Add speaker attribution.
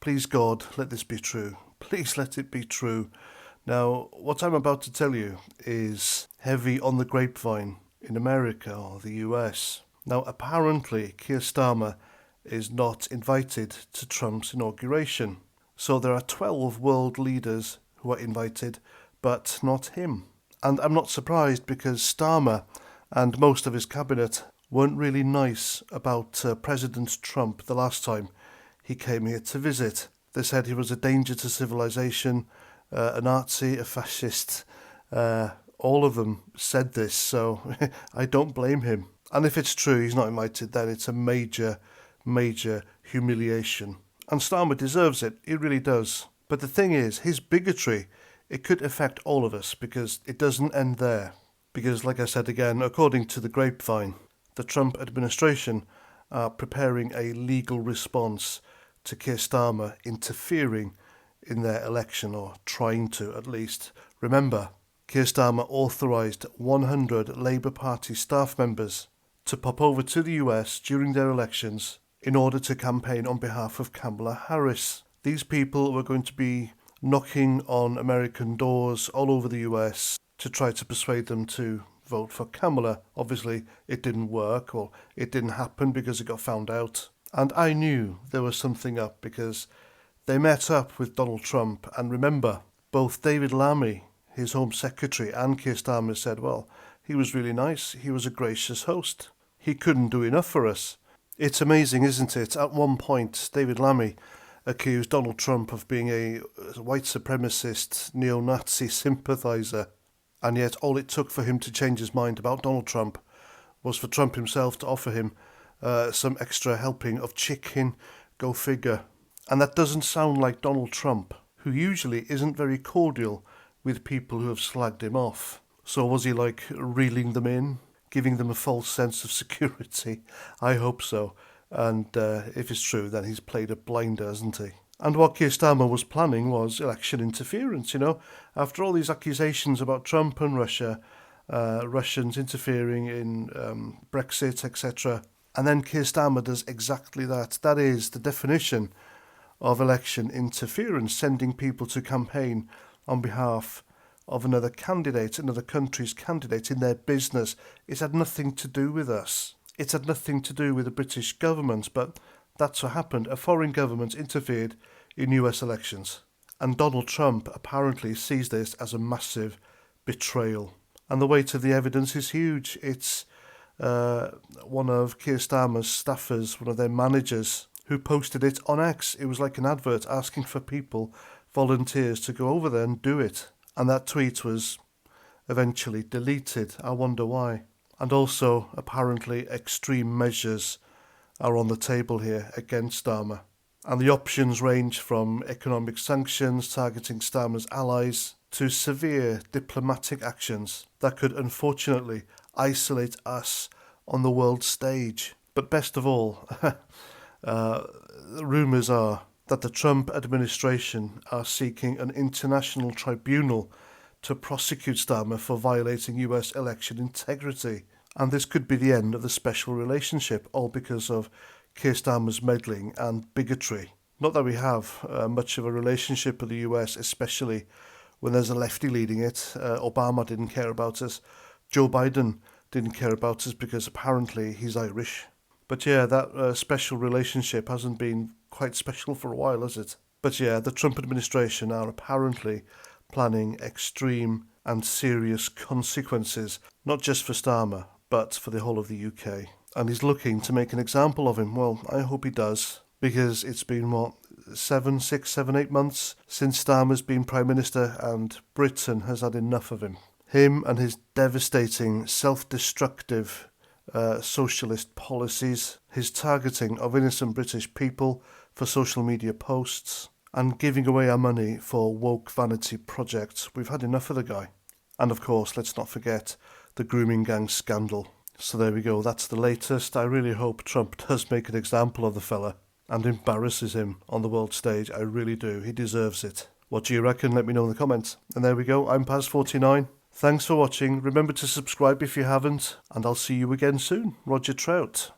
Speaker 1: Please God, let this be true. Please let it be true. Now, what I'm about to tell you is heavy on the grapevine in America or the US. Now, apparently, Keir Starmer is not invited to Trump's inauguration. So there are 12 world leaders who are invited, but not him. And I'm not surprised because Starmer and most of his cabinet weren't really nice about President Trump the last time he came here to visit. They said he was a danger to civilization, a Nazi, a fascist. All of them said this, so I don't blame him. And if it's true he's not invited, then it's a major, major humiliation. And Starmer deserves it, he really does. But the thing is, his bigotry, it could affect all of us because it doesn't end there. Because, like I said again, according to the grapevine, the Trump administration are preparing a legal response to Keir Starmer interfering in their election, or trying to at least. Remember, Keir Starmer authorised 100 Labour Party staff members to pop over to the US during their elections in order to campaign on behalf of Kamala Harris. These people were going to be knocking on American doors all over the US to try to persuade them to vote for Kamala. Obviously, it didn't work, or it didn't happen because it got found out. And I knew there was something up because they met up with Donald Trump. And remember, both David Lammy, his Home Secretary, and Keir Starmer said, well, he was really nice. He was a gracious host. He couldn't do enough for us. It's amazing, isn't it? At one point, David Lammy accused Donald Trump of being a white supremacist, neo-Nazi sympathiser. And yet all it took for him to change his mind about Donald Trump was for Trump himself to offer him some extra helping of chicken. Go figure. And that doesn't sound like Donald Trump, who usually isn't very cordial with people who have slagged him off. So was he like reeling them in, giving them a false sense of security? I hope so. And if it's true, then he's played a blinder, hasn't he? And what Keir Starmer was planning was election interference, After all these accusations about Trump and Russia, Russians interfering in Brexit, etc. And then Keir Starmer does exactly that. That is the definition of election interference, sending people to campaign on behalf of another candidate, another country's candidate in their business. It had nothing to do with us. It had nothing to do with the British government, but that's what happened. A foreign government interfered in US elections. And Donald Trump apparently sees this as a massive betrayal. And the weight of the evidence is huge. It's one of Keir Starmer's staffers, one of their managers, who posted it on X. It was like an advert asking for people, volunteers, to go over there and do it. And that tweet was eventually deleted. I wonder why. And also, apparently, extreme measures are on the table here against Starmer. And the options range from economic sanctions targeting Starmer's allies to severe diplomatic actions that could unfortunately isolate us on the world stage. But best of all, rumours are that the Trump administration are seeking an international tribunal to prosecute Starmer for violating US election integrity. And this could be the end of the special relationship, all because of Keir Starmer's meddling and bigotry. Not that we have much of a relationship with the US, especially when there's a lefty leading it. Obama didn't care about us. Joe Biden didn't care about us because apparently he's Irish. But yeah, that special relationship hasn't been quite special for a while, has it? But yeah, the Trump administration are apparently planning extreme and serious consequences, not just for Starmer, but for the whole of the UK. And he's looking to make an example of him. Well, I hope he does, because it's been, 8 months since Starmer's been Prime Minister, and Britain has had enough of him. Him and his devastating, self-destructive socialist policies, his targeting of innocent British people for social media posts, and giving away our money for woke vanity projects. We've had enough of the guy. And of course, let's not forget the grooming gang scandal. So there we go, that's the latest. I really hope Trump does make an example of the fella and embarrasses him on the world stage. I really do. He deserves it. What do you reckon? Let me know in the comments. And there we go, I'm Paz49. Thanks for watching. Remember to subscribe if you haven't, and I'll see you again soon. Roger Trout.